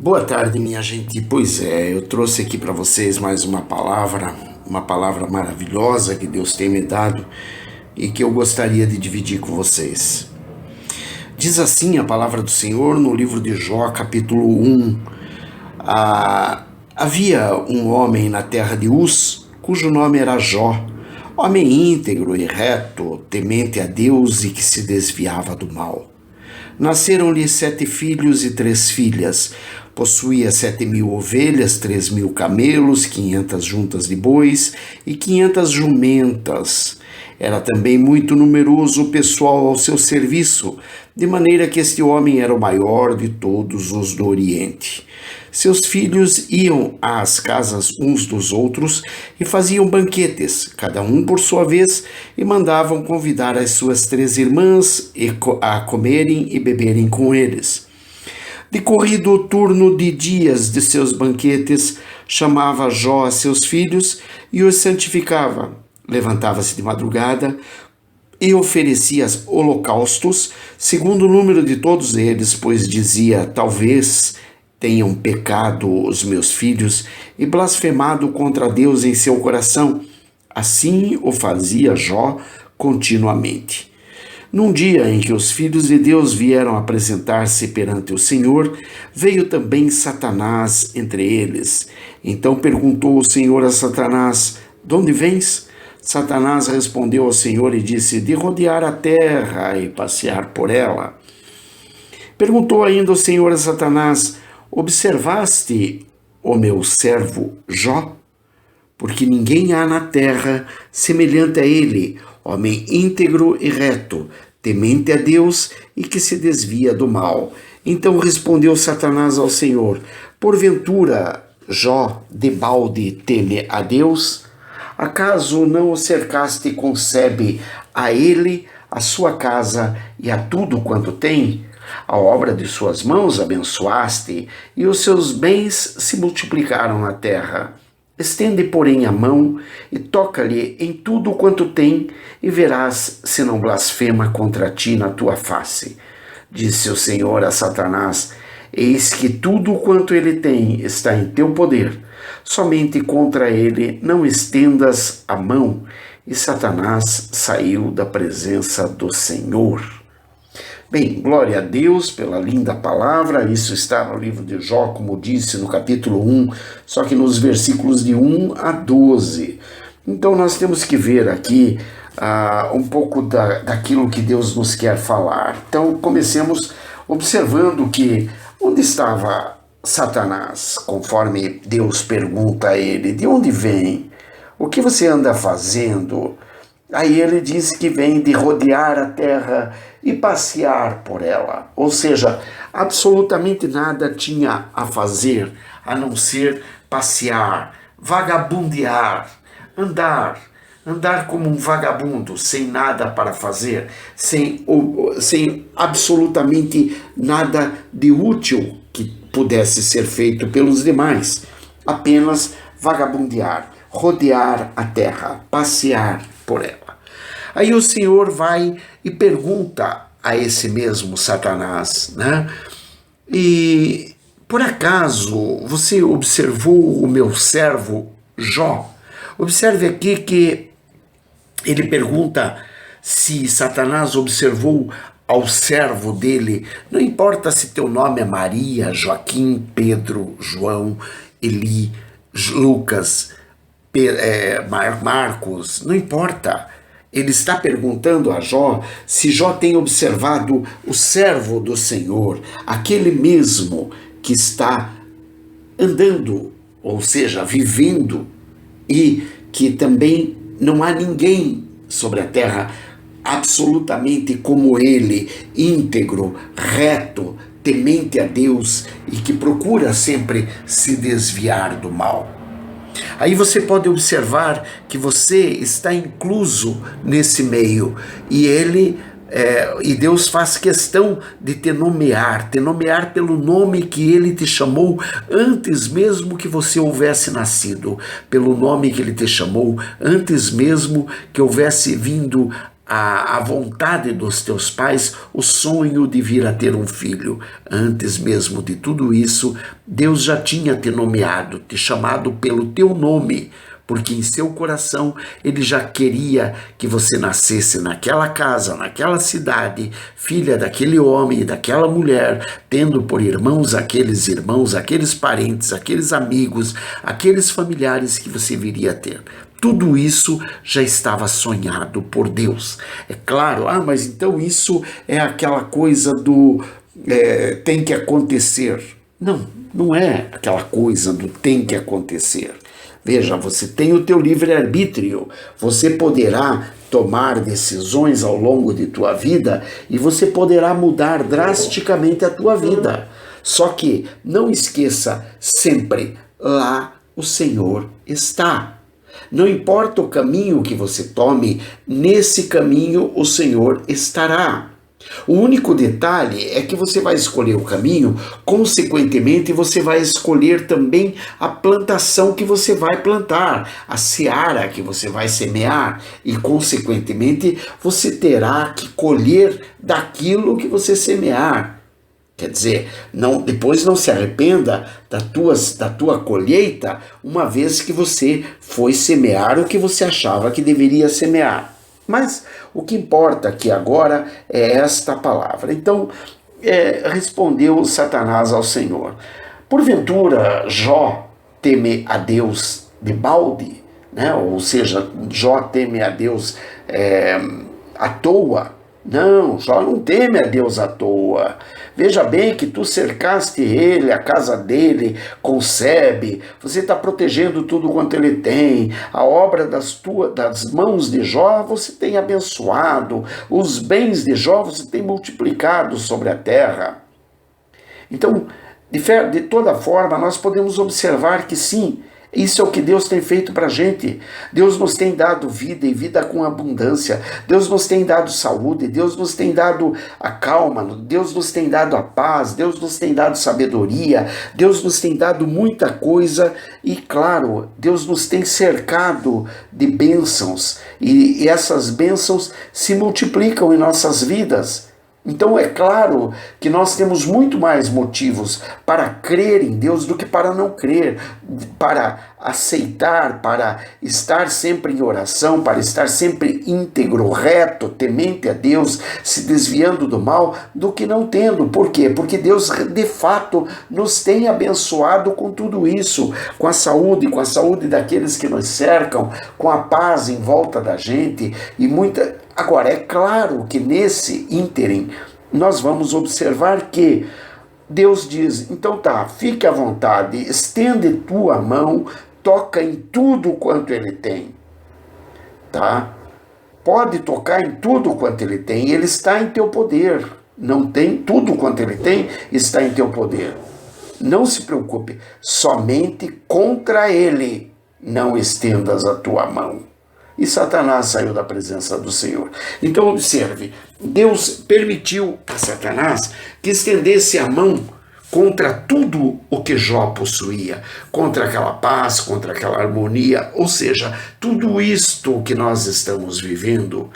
Boa tarde, minha gente. Pois é, eu trouxe aqui para vocês mais uma palavra maravilhosa que Deus tem me dado e que eu gostaria de dividir com vocês. Diz assim a palavra do Senhor no livro de Jó, capítulo 1. Havia um homem na terra de Uz, cujo nome era Jó, homem íntegro e reto, temente a Deus e que se desviava do mal. Nasceram-lhe 7 filhos e 3 filhas. Possuía 7.000 ovelhas, 3.000 camelos, 500 juntas de bois e 500 jumentas. Era também muito numeroso o pessoal ao seu serviço, de maneira que este homem era o maior de todos os do Oriente. Seus filhos iam às casas uns dos outros e faziam banquetes, cada um por sua vez, e mandavam convidar as suas 3 irmãs a comerem e beberem com eles. Decorrido o turno de dias de seus banquetes, chamava Jó a seus filhos e os santificava. Levantava-se de madrugada e oferecia holocaustos, segundo o número de todos eles, pois dizia: talvez tenham pecado os meus filhos e blasfemado contra Deus em seu coração. Assim o fazia Jó continuamente. Num dia em que os filhos de Deus vieram apresentar-se perante o Senhor, veio também Satanás entre eles. Então perguntou o Senhor a Satanás: de onde vens? Satanás respondeu ao Senhor e disse: de rodear a terra e passear por ela. Perguntou ainda o Senhor a Satanás: observaste o meu servo Jó? Porque ninguém há na terra semelhante a ele, homem íntegro e reto, temente a Deus e que se desvia do mal. Então respondeu Satanás ao Senhor: porventura Jó debalde teme a Deus? Acaso não o cercaste e concebe a ele, a sua casa e a tudo quanto tem? A obra de suas mãos abençoaste, e os seus bens se multiplicaram na terra. Estende, porém, a mão e toca-lhe em tudo quanto tem, e verás se não blasfema contra ti na tua face. Disse o Senhor a Satanás: eis que tudo quanto ele tem está em teu poder, somente contra ele não estendas a mão. E Satanás saiu da presença do Senhor. Bem, glória a Deus pela linda palavra. Isso está no livro de Jó, como disse, no capítulo 1, só que nos versículos de 1 a 12. Então nós temos que ver aqui um pouco daquilo que Deus nos quer falar. Então comecemos observando que onde estava Satanás, conforme Deus pergunta a ele: de onde vem? O que você anda fazendo? Aí ele diz que vem de rodear a terra e passear por ela. Ou seja, absolutamente nada tinha a fazer a não ser passear, vagabundear, andar como um vagabundo, sem nada para fazer, sem absolutamente nada de útil que pudesse ser feito pelos demais. Apenas vagabundear, rodear a terra, passear por ela. Aí o Senhor vai e pergunta a esse mesmo Satanás, né? E por acaso você observou o meu servo Jó? Observe aqui que ele pergunta se Satanás observou ao servo dele. Não importa se teu nome é Maria, Joaquim, Pedro, João, Eli, Lucas, Marcos, não importa. Ele está perguntando a Jó se Jó tem observado o servo do Senhor, aquele mesmo que está andando, ou seja, vivendo, e que também não há ninguém sobre a terra absolutamente como ele, íntegro, reto, temente a Deus e que procura sempre se desviar do mal. Aí você pode observar que você está incluso nesse meio e Deus faz questão de te nomear pelo nome que Ele te chamou antes mesmo que você houvesse nascido, pelo nome que Ele te chamou antes mesmo que houvesse vindo a vontade dos teus pais o sonho de vir a ter um filho. Antes mesmo de tudo isso, Deus já tinha te nomeado, te chamado pelo teu nome, porque em seu coração ele já queria que você nascesse naquela casa, naquela cidade, filha daquele homem e daquela mulher, tendo por irmãos, aqueles parentes, aqueles amigos, aqueles familiares que você viria a ter. Tudo isso já estava sonhado por Deus. É claro, mas então isso é aquela coisa do tem que acontecer. Não, não é aquela coisa do tem que acontecer. Veja, você tem o teu livre-arbítrio, você poderá tomar decisões ao longo de tua vida e você poderá mudar drasticamente a tua vida. Só que não esqueça sempre, lá o Senhor está. Não importa o caminho que você tome, nesse caminho o Senhor estará. O único detalhe é que você vai escolher o caminho, consequentemente você vai escolher também a plantação que você vai plantar, a seara que você vai semear e, consequentemente, você terá que colher daquilo que você semear. Quer dizer, depois não se arrependa da tua colheita, uma vez que você foi semear o que você achava que deveria semear. Mas o que importa aqui agora é esta palavra. Então, respondeu Satanás ao Senhor: porventura Jó teme a Deus de balde? Né? Ou seja, Jó teme a Deus à toa? Não, Jó não teme a Deus à toa. Veja bem que tu cercaste ele, a casa dele, com sebe, você está protegendo tudo quanto ele tem, a obra das mãos de Jó você tem abençoado, os bens de Jó você tem multiplicado sobre a terra. Então, de toda forma, nós podemos observar que sim, isso é o que Deus tem feito para a gente. Deus nos tem dado vida e vida com abundância. Deus nos tem dado saúde. Deus nos tem dado a calma. Deus nos tem dado a paz. Deus nos tem dado sabedoria. Deus nos tem dado muita coisa. E claro, Deus nos tem cercado de bênçãos. E essas bênçãos se multiplicam em nossas vidas. Então é claro que nós temos muito mais motivos para crer em Deus do que para não crer, para aceitar, para estar sempre em oração, para estar sempre íntegro, reto, temente a Deus, se desviando do mal, do que não tendo. Por quê? Porque Deus de fato nos tem abençoado com tudo isso, com a saúde daqueles que nos cercam, com a paz em volta da gente e muita... Agora, é claro que nesse ínterim nós vamos observar que Deus diz, então tá, fique à vontade, estende tua mão, toca em tudo quanto ele tem, tá? Pode tocar em tudo quanto ele tem, ele está em teu poder, não tem, tudo quanto ele tem está em teu poder. Não se preocupe, somente contra ele não estendas a tua mão. E Satanás saiu da presença do Senhor. Então observe, Deus permitiu a Satanás que estendesse a mão contra tudo o que Jó possuía, contra aquela paz, contra aquela harmonia, ou seja, tudo isto que nós estamos vivendo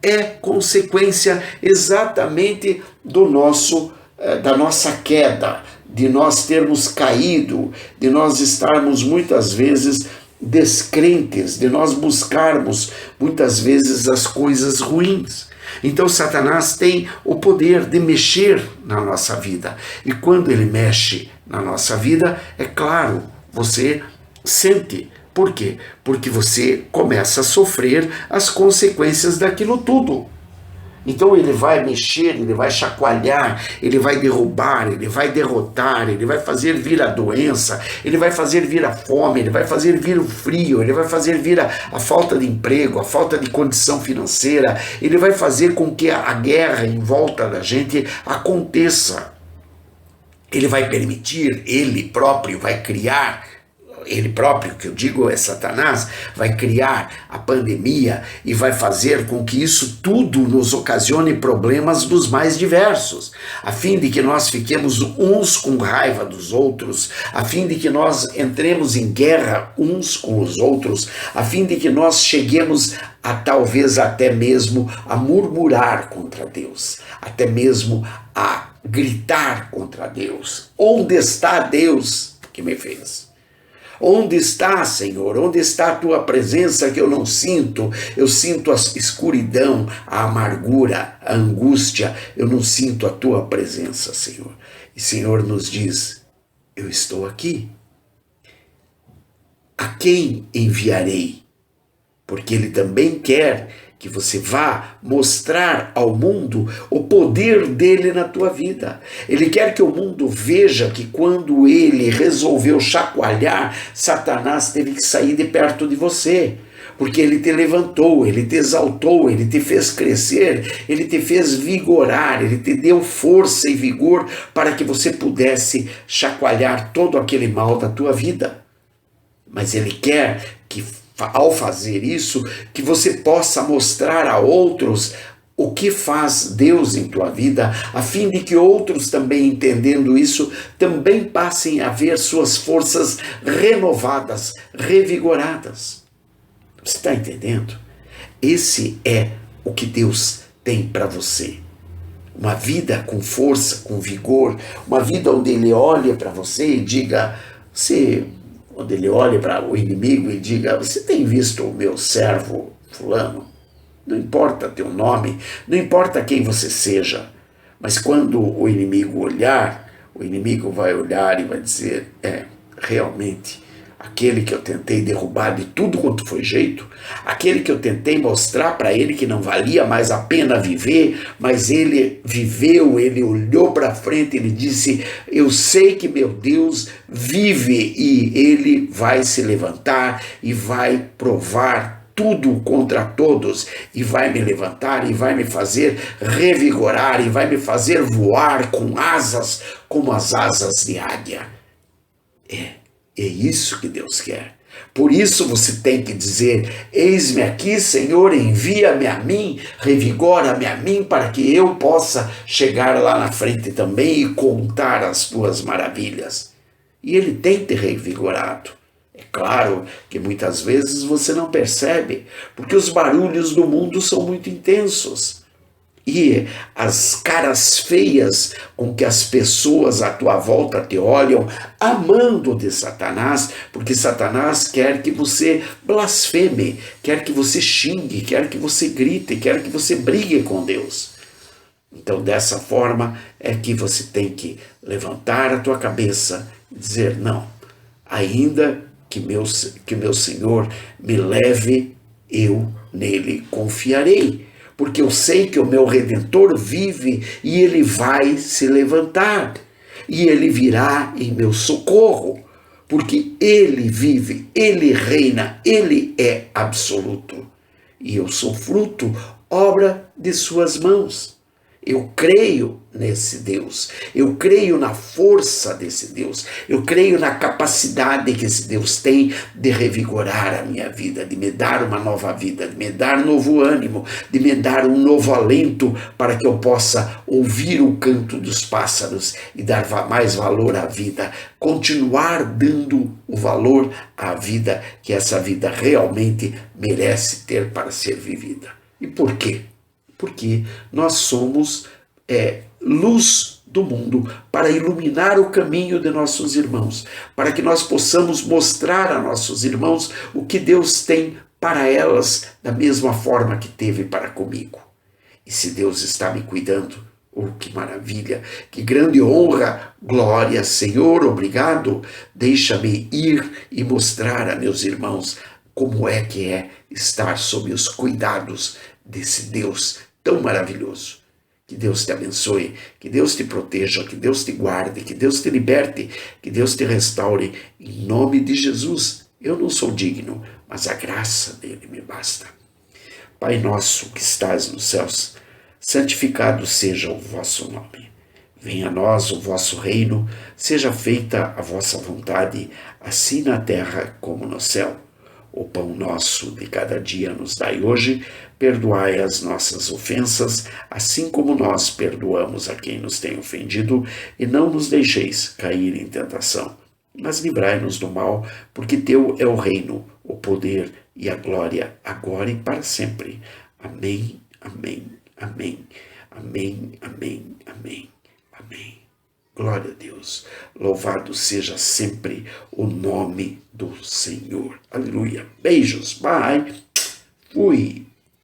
é consequência exatamente da nossa queda, de nós termos caído, de nós estarmos muitas vezes descrentes, de nós buscarmos muitas vezes as coisas ruins. Então Satanás tem o poder de mexer na nossa vida, e quando ele mexe na nossa vida, é claro, você sente. Por quê? Porque você começa a sofrer as consequências daquilo tudo. Então ele vai mexer, ele vai chacoalhar, ele vai derrubar, ele vai derrotar, ele vai fazer vir a doença, ele vai fazer vir a fome, ele vai fazer vir o frio, ele vai fazer vir a falta de emprego, a falta de condição financeira, ele vai fazer com que a guerra em volta da gente aconteça. Ele vai permitir, ele próprio vai criar ele próprio, que eu digo é Satanás, vai criar a pandemia e vai fazer com que isso tudo nos ocasione problemas dos mais diversos, a fim de que nós fiquemos uns com raiva dos outros, a fim de que nós entremos em guerra uns com os outros, a fim de que nós cheguemos a talvez até mesmo a murmurar contra Deus, até mesmo a gritar contra Deus. Onde está Deus que me fez? Onde está, Senhor? Onde está a tua presença que eu não sinto? Eu sinto a escuridão, a amargura, a angústia. Eu não sinto a tua presença, Senhor. E o Senhor nos diz: eu estou aqui. A quem enviarei? Porque Ele também quer que você vá mostrar ao mundo o poder dele na tua vida. Ele quer que o mundo veja que quando ele resolveu chacoalhar, Satanás teve que sair de perto de você. Porque ele te levantou, ele te exaltou, ele te fez crescer, ele te fez vigorar, ele te deu força e vigor para que você pudesse chacoalhar todo aquele mal da tua vida. Mas ele quer que, ao fazer isso, que você possa mostrar a outros o que faz Deus em tua vida, a fim de que outros também, entendendo isso, também passem a ver suas forças renovadas, revigoradas. Você está entendendo? Esse é o que Deus tem para você. Uma vida com força, com vigor, uma vida onde Ele olha para você e diga, onde Ele olha para o inimigo e diga, você tem visto o meu servo fulano? Não importa teu nome, não importa quem você seja, mas quando o inimigo olhar, o inimigo vai olhar e vai dizer, realmente, aquele que eu tentei derrubar de tudo quanto foi jeito, aquele que eu tentei mostrar para ele que não valia mais a pena viver, mas ele viveu, ele olhou para frente, ele disse, eu sei que meu Deus vive e ele vai se levantar e vai provar tudo contra todos e vai me levantar e vai me fazer revigorar e vai me fazer voar com asas como as asas de águia. É isso que Deus quer. Por isso você tem que dizer, eis-me aqui, Senhor, envia-me a mim, revigora-me a mim, para que eu possa chegar lá na frente também e contar as tuas maravilhas. E Ele tem te revigorado. É claro que muitas vezes você não percebe, porque os barulhos do mundo são muito intensos. E as caras feias com que as pessoas à tua volta te olham, amando de Satanás, porque Satanás quer que você blasfeme, quer que você xingue, quer que você grite, quer que você brigue com Deus. Então, dessa forma é que você tem que levantar a tua cabeça e dizer, não, ainda que meu Senhor me leve, eu nele confiarei. Porque eu sei que o meu Redentor vive e Ele vai se levantar. E Ele virá em meu socorro. Porque Ele vive, Ele reina, Ele é absoluto. E eu sou fruto, obra de suas mãos. Eu creio nesse Deus, eu creio na força desse Deus, eu creio na capacidade que esse Deus tem de revigorar a minha vida, de me dar uma nova vida, de me dar novo ânimo, de me dar um novo alento para que eu possa ouvir o canto dos pássaros e dar mais valor à vida, continuar dando o valor à vida que essa vida realmente merece ter para ser vivida. E por quê? Porque nós somos luz do mundo para iluminar o caminho de nossos irmãos, para que nós possamos mostrar a nossos irmãos o que Deus tem para elas da mesma forma que teve para comigo. E se Deus está me cuidando, oh, que maravilha, que grande honra, glória, Senhor, obrigado, deixa-me ir e mostrar a meus irmãos como é que é estar sob os cuidados desse Deus tão maravilhoso. Que Deus te abençoe, que Deus te proteja, que Deus te guarde, que Deus te liberte, que Deus te restaure, em nome de Jesus. Eu não sou digno, mas a graça dele me basta. Pai nosso que estás nos céus, santificado seja o vosso nome. Venha a nós o vosso reino, seja feita a vossa vontade, assim na terra como no céu. O pão nosso de cada dia nos dai hoje, perdoai as nossas ofensas, assim como nós perdoamos a quem nos tem ofendido, e não nos deixeis cair em tentação, mas livrai-nos do mal, porque teu é o reino, o poder e a glória, agora e para sempre. Amém, amém, amém, amém, amém, amém, amém. Glória a Deus. Louvado seja sempre o nome do Senhor. Aleluia. Beijos. Bye. Fui.